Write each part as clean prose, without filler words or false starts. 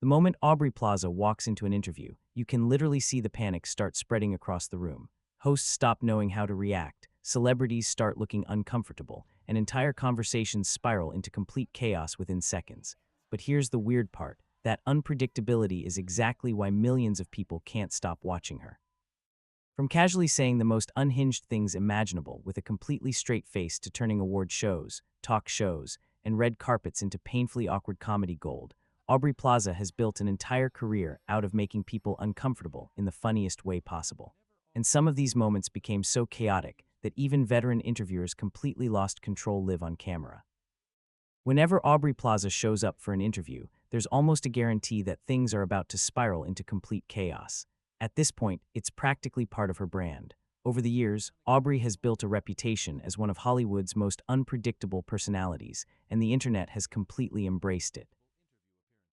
The moment Aubrey Plaza walks into an interview, you can literally see the panic start spreading across the room. Hosts stop knowing how to react, celebrities start looking uncomfortable, and entire conversations spiral into complete chaos within seconds. But here's the weird part. That unpredictability is exactly why millions of people can't stop watching her. From casually saying the most unhinged things imaginable with a completely straight face to turning award shows, talk shows, and red carpets into painfully awkward comedy gold, Aubrey Plaza has built an entire career out of making people uncomfortable in the funniest way possible. And some of these moments became so chaotic that even veteran interviewers completely lost control live on camera. Whenever Aubrey Plaza shows up for an interview, there's almost a guarantee that things are about to spiral into complete chaos. At this point, it's practically part of her brand. Over the years, Aubrey has built a reputation as one of Hollywood's most unpredictable personalities, and the internet has completely embraced it.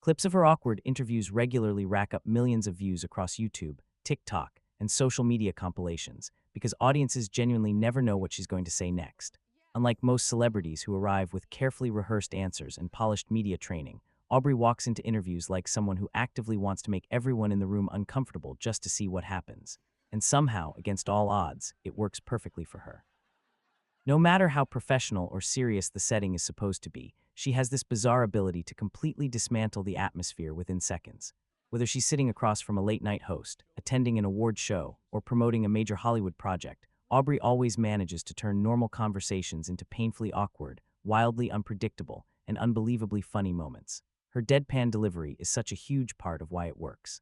Clips of her awkward interviews regularly rack up millions of views across YouTube, TikTok, and social media compilations because audiences genuinely never know what she's going to say next. Unlike most celebrities who arrive with carefully rehearsed answers and polished media training, Aubrey walks into interviews like someone who actively wants to make everyone in the room uncomfortable just to see what happens. And somehow, against all odds, it works perfectly for her. No matter how professional or serious the setting is supposed to be, she has this bizarre ability to completely dismantle the atmosphere within seconds. Whether she's sitting across from a late-night host, attending an award show, or promoting a major Hollywood project, Aubrey always manages to turn normal conversations into painfully awkward, wildly unpredictable, and unbelievably funny moments. Her deadpan delivery is such a huge part of why it works.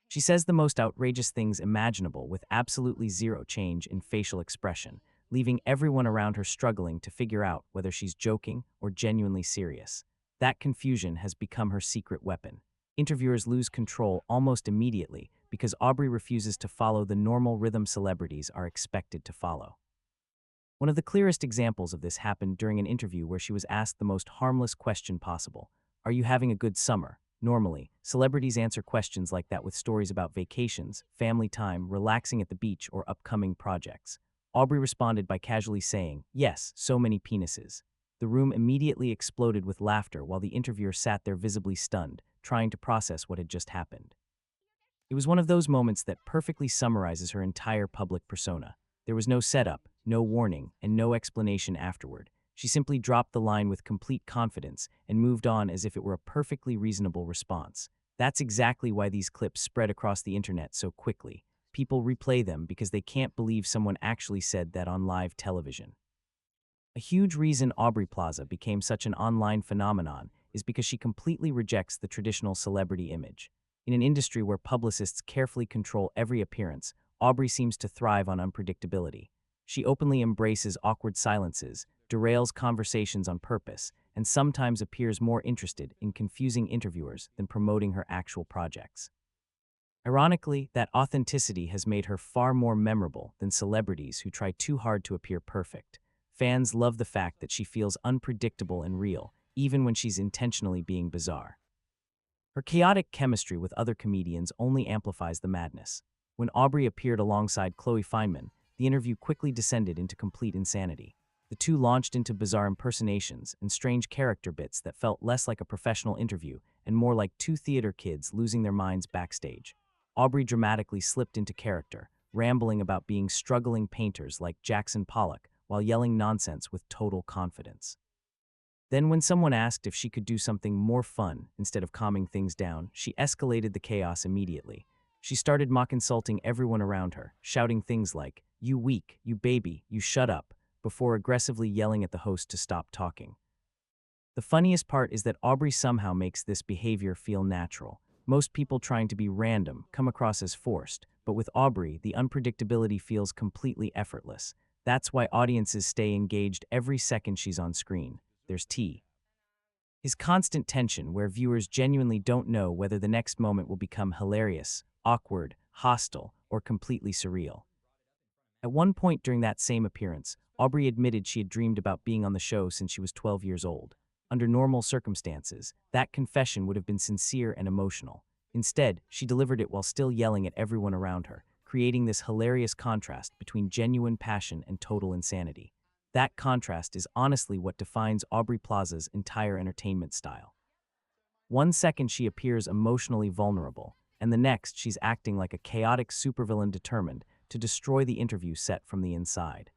She says the most outrageous things imaginable with absolutely zero change in facial expression, leaving everyone around her struggling to figure out whether she's joking or genuinely serious. That confusion has become her secret weapon. Interviewers lose control almost immediately because Aubrey refuses to follow the normal rhythm celebrities are expected to follow. One of the clearest examples of this happened during an interview where she was asked the most harmless question possible. Are you having a good summer? Normally, celebrities answer questions like that with stories about vacations, family time, relaxing at the beach, or upcoming projects. Aubrey responded by casually saying, "Yes, so many penises." The room immediately exploded with laughter while the interviewer sat there visibly stunned, trying to process what had just happened. It was one of those moments that perfectly summarizes her entire public persona. There was no setup, no warning, and no explanation afterward. She simply dropped the line with complete confidence and moved on as if it were a perfectly reasonable response. That's exactly why these clips spread across the internet so quickly. People replay them because they can't believe someone actually said that on live television. A huge reason Aubrey Plaza became such an online phenomenon is because she completely rejects the traditional celebrity image. In an industry where publicists carefully control every appearance, Aubrey seems to thrive on unpredictability. She openly embraces awkward silences, derails conversations on purpose, and sometimes appears more interested in confusing interviewers than promoting her actual projects. Ironically, that authenticity has made her far more memorable than celebrities who try too hard to appear perfect. Fans love the fact that she feels unpredictable and real, even when she's intentionally being bizarre. Her chaotic chemistry with other comedians only amplifies the madness. When Aubrey appeared alongside Fineman, the interview quickly descended into complete insanity. The two launched into bizarre impersonations and strange character bits that felt less like a professional interview and more like two theater kids losing their minds backstage. Aubrey dramatically slipped into character, rambling about being struggling painters like Jackson Pollock while yelling nonsense with total confidence. Then when someone asked if she could do something more fun instead of calming things down, she escalated the chaos immediately. She started mock-insulting everyone around her, shouting things like, "You weak, you baby, you shut up," before aggressively yelling at the host to stop talking. The funniest part is that Aubrey somehow makes this behavior feel natural. Most people trying to be random come across as forced, but with Aubrey, the unpredictability feels completely effortless. That's why audiences stay engaged every second she's on screen. There's T. His constant tension where viewers genuinely don't know whether the next moment will become hilarious, awkward, hostile, or completely surreal. At one point during that same appearance, Aubrey admitted she had dreamed about being on the show since she was 12 years old. Under normal circumstances, that confession would have been sincere and emotional. Instead, she delivered it while still yelling at everyone around her, creating this hilarious contrast between genuine passion and total insanity. That contrast is honestly what defines Aubrey Plaza's entire entertainment style. One second she appears emotionally vulnerable, and the next she's acting like a chaotic supervillain determined to destroy the interview set from the inside.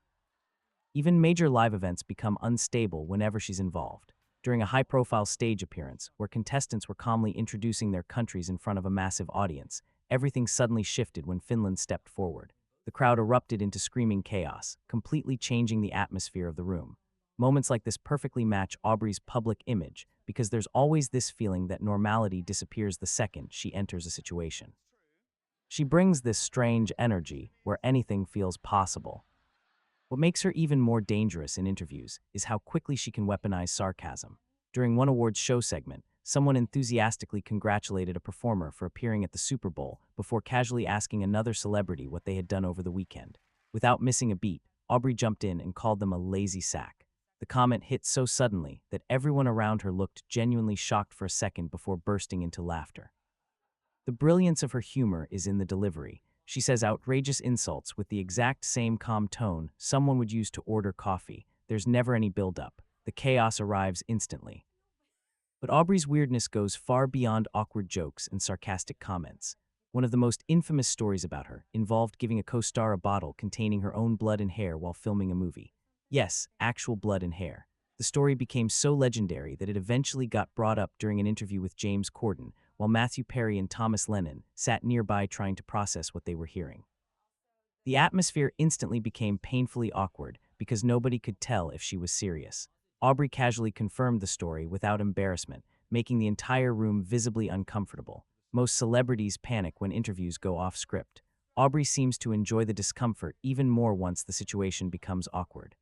Even major live events become unstable whenever she's involved. During a high-profile stage appearance, where contestants were calmly introducing their countries in front of a massive audience, everything suddenly shifted when Finland stepped forward. The crowd erupted into screaming chaos, completely changing the atmosphere of the room. Moments like this perfectly match Aubrey's public image because there's always this feeling that normality disappears the second she enters a situation. She brings this strange energy where anything feels possible. What makes her even more dangerous in interviews is how quickly she can weaponize sarcasm. During one awards show segment, someone enthusiastically congratulated a performer for appearing at the Super Bowl before casually asking another celebrity what they had done over the weekend. Without missing a beat, Aubrey jumped in and called them a lazy sack. The comment hit so suddenly that everyone around her looked genuinely shocked for a second before bursting into laughter. The brilliance of her humor is in the delivery. She says outrageous insults with the exact same calm tone someone would use to order coffee. There's never any build-up. The chaos arrives instantly. But Aubrey's weirdness goes far beyond awkward jokes and sarcastic comments. One of the most infamous stories about her involved giving a co-star a bottle containing her own blood and hair while filming a movie. Yes, actual blood and hair. The story became so legendary that it eventually got brought up during an interview with James Corden, while Matthew Perry and Thomas Lennon sat nearby trying to process what they were hearing. The atmosphere instantly became painfully awkward because nobody could tell if she was serious. Aubrey casually confirmed the story without embarrassment, making the entire room visibly uncomfortable. Most celebrities panic when interviews go off script. Aubrey seems to enjoy the discomfort even more once the situation becomes awkward.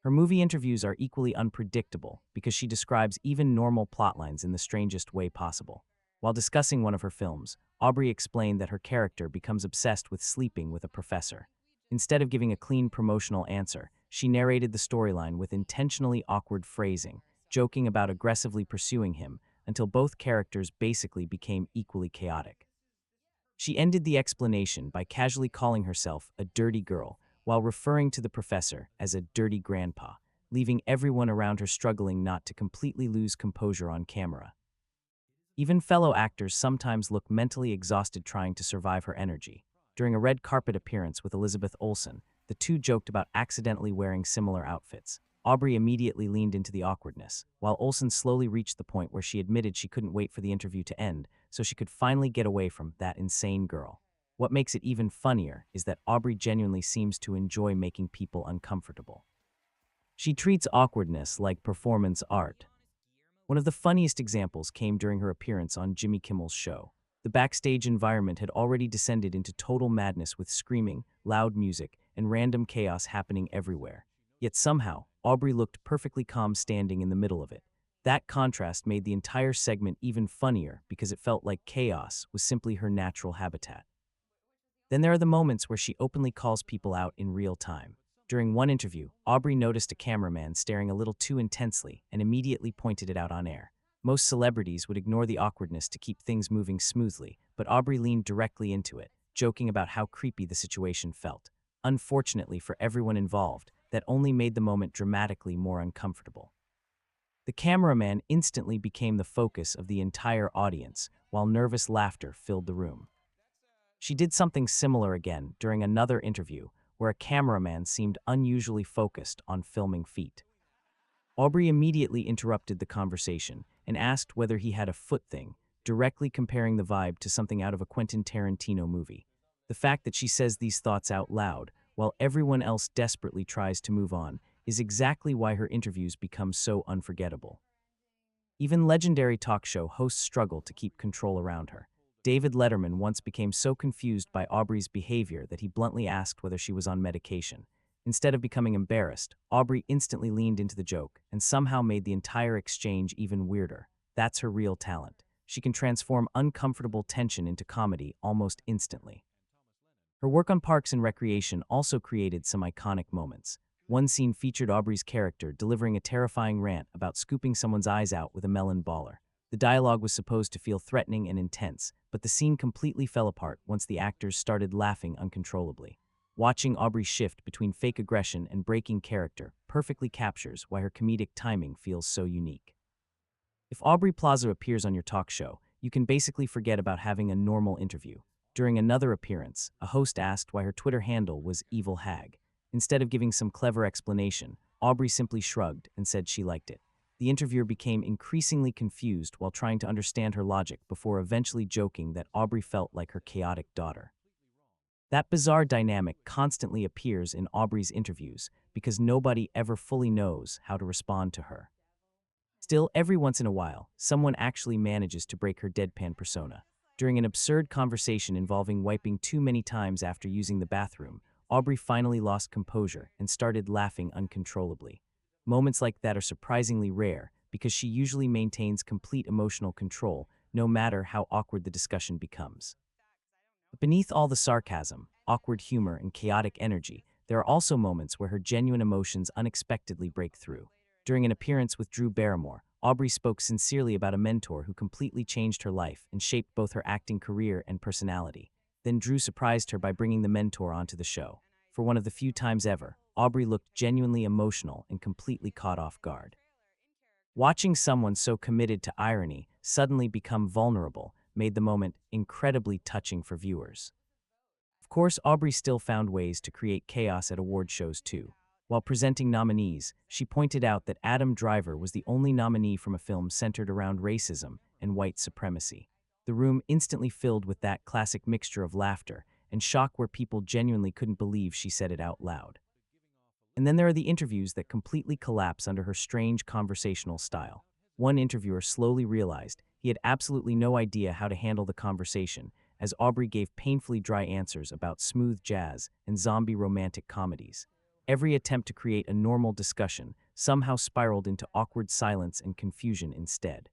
Her movie interviews are equally unpredictable because she describes even normal plotlines in the strangest way possible. While discussing one of her films, Aubrey explained that her character becomes obsessed with sleeping with a professor. Instead of giving a clean promotional answer, she narrated the storyline with intentionally awkward phrasing, joking about aggressively pursuing him until both characters basically became equally chaotic. She ended the explanation by casually calling herself a dirty girl while referring to the professor as a dirty grandpa, leaving everyone around her struggling not to completely lose composure on camera. Even fellow actors sometimes look mentally exhausted trying to survive her energy. During a red carpet appearance with Elizabeth Olsen, the two joked about accidentally wearing similar outfits. Aubrey immediately leaned into the awkwardness, while Olsen slowly reached the point where she admitted she couldn't wait for the interview to end so she could finally get away from that insane girl. What makes it even funnier is that Aubrey genuinely seems to enjoy making people uncomfortable. She treats awkwardness like performance art. One of the funniest examples came during her appearance on Jimmy Kimmel's show. The backstage environment had already descended into total madness with screaming, loud music, and random chaos happening everywhere. Yet somehow, Aubrey looked perfectly calm standing in the middle of it. That contrast made the entire segment even funnier because it felt like chaos was simply her natural habitat. Then there are the moments where she openly calls people out in real time. During one interview, Aubrey noticed a cameraman staring a little too intensely and immediately pointed it out on air. Most celebrities would ignore the awkwardness to keep things moving smoothly, but Aubrey leaned directly into it, joking about how creepy the situation felt. Unfortunately for everyone involved, that only made the moment dramatically more uncomfortable. The cameraman instantly became the focus of the entire audience, while nervous laughter filled the room. She did something similar again during another interview, where a cameraman seemed unusually focused on filming feet. Aubrey immediately interrupted the conversation and asked whether he had a foot thing, directly comparing the vibe to something out of a Quentin Tarantino movie. The fact that she says these thoughts out loud, while everyone else desperately tries to move on, is exactly why her interviews become so unforgettable. Even legendary talk show hosts struggle to keep control around her. David Letterman once became so confused by Aubrey's behavior that he bluntly asked whether she was on medication. Instead of becoming embarrassed, Aubrey instantly leaned into the joke and somehow made the entire exchange even weirder. That's her real talent. She can transform uncomfortable tension into comedy almost instantly. Her work on Parks and Recreation also created some iconic moments. One scene featured Aubrey's character delivering a terrifying rant about scooping someone's eyes out with a melon baller. The dialogue was supposed to feel threatening and intense, but the scene completely fell apart once the actors started laughing uncontrollably. Watching Aubrey shift between fake aggression and breaking character perfectly captures why her comedic timing feels so unique. If Aubrey Plaza appears on your talk show, you can basically forget about having a normal interview. During another appearance, a host asked why her Twitter handle was Evil Hag. Instead of giving some clever explanation, Aubrey simply shrugged and said she liked it. The interviewer became increasingly confused while trying to understand her logic before eventually joking that Aubrey felt like her chaotic daughter. That bizarre dynamic constantly appears in Aubrey's interviews because nobody ever fully knows how to respond to her. Still, every once in a while, someone actually manages to break her deadpan persona. During an absurd conversation involving wiping too many times after using the bathroom, Aubrey finally lost composure and started laughing uncontrollably. Moments like that are surprisingly rare because she usually maintains complete emotional control no matter how awkward the discussion becomes. But beneath all the sarcasm, awkward humor, and chaotic energy, there are also moments where her genuine emotions unexpectedly break through. During an appearance with Drew Barrymore, Aubrey spoke sincerely about a mentor who completely changed her life and shaped both her acting career and personality. Then Drew surprised her by bringing the mentor onto the show. For one of the few times ever, Aubrey looked genuinely emotional and completely caught off guard. Watching someone so committed to irony suddenly become vulnerable made the moment incredibly touching for viewers. Of course, Aubrey still found ways to create chaos at award shows too. While presenting nominees, she pointed out that Adam Driver was the only nominee from a film centered around racism and white supremacy. The room instantly filled with that classic mixture of laughter and shock where people genuinely couldn't believe she said it out loud. And then there are the interviews that completely collapse under her strange conversational style. One interviewer slowly realized he had absolutely no idea how to handle the conversation, as Aubrey gave painfully dry answers about smooth jazz and zombie romantic comedies. Every attempt to create a normal discussion somehow spiraled into awkward silence and confusion instead.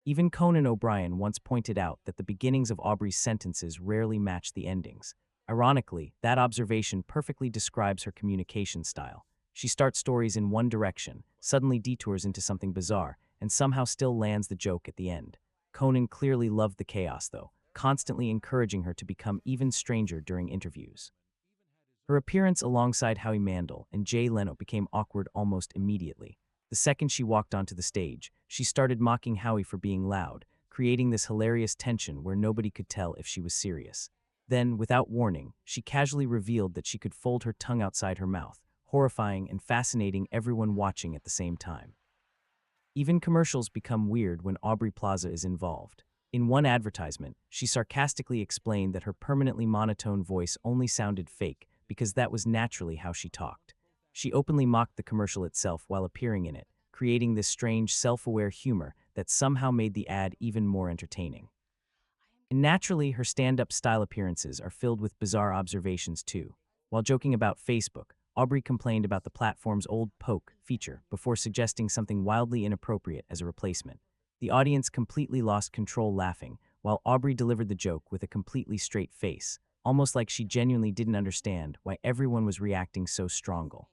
Even Conan O'Brien once pointed out that the beginnings of Aubrey's sentences rarely match the endings. Ironically, that observation perfectly describes her communication style. She starts stories in one direction, suddenly detours into something bizarre, and somehow still lands the joke at the end. Conan clearly loved the chaos, though, constantly encouraging her to become even stranger during interviews. Her appearance alongside Howie Mandel and Jay Leno became awkward almost immediately. The second she walked onto the stage, she started mocking Howie for being loud, creating this hilarious tension where nobody could tell if she was serious. Then, without warning, she casually revealed that she could fold her tongue outside her mouth, horrifying and fascinating everyone watching at the same time. Even commercials become weird when Aubrey Plaza is involved. In one advertisement, she sarcastically explained that her permanently monotone voice only sounded fake because that was naturally how she talked. She openly mocked the commercial itself while appearing in it, creating this strange, self-aware humor that somehow made the ad even more entertaining. And naturally, her stand-up style appearances are filled with bizarre observations too. While joking about Facebook, Aubrey complained about the platform's old poke feature before suggesting something wildly inappropriate as a replacement. The audience completely lost control laughing, while Aubrey delivered the joke with a completely straight face, almost like she genuinely didn't understand why everyone was reacting so strongly.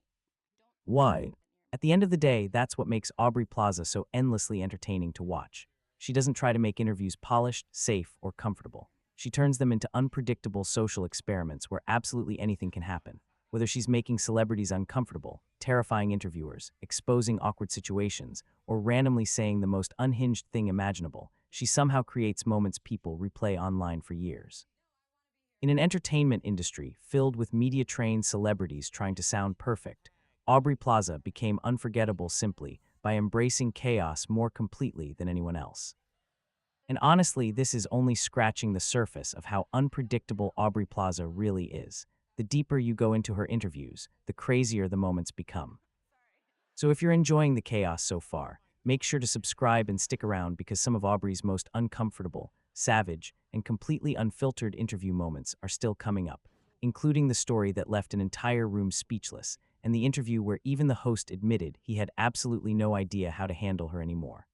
Why? At the end of the day, that's what makes Aubrey Plaza so endlessly entertaining to watch. She doesn't try to make interviews polished, safe, or comfortable. She turns them into unpredictable social experiments where absolutely anything can happen. Whether she's making celebrities uncomfortable, terrifying interviewers, exposing awkward situations, or randomly saying the most unhinged thing imaginable, she somehow creates moments people replay online for years. In an entertainment industry filled with media-trained celebrities trying to sound perfect, Aubrey Plaza became unforgettable simply by embracing chaos more completely than anyone else. And honestly, this is only scratching the surface of how unpredictable Aubrey Plaza really is. The deeper you go into her interviews, the crazier the moments become. So if you're enjoying the chaos so far, make sure to subscribe and stick around because some of Aubrey's most uncomfortable, savage, and completely unfiltered interview moments are still coming up, including the story that left an entire room speechless, and the interview where even the host admitted he had absolutely no idea how to handle her anymore.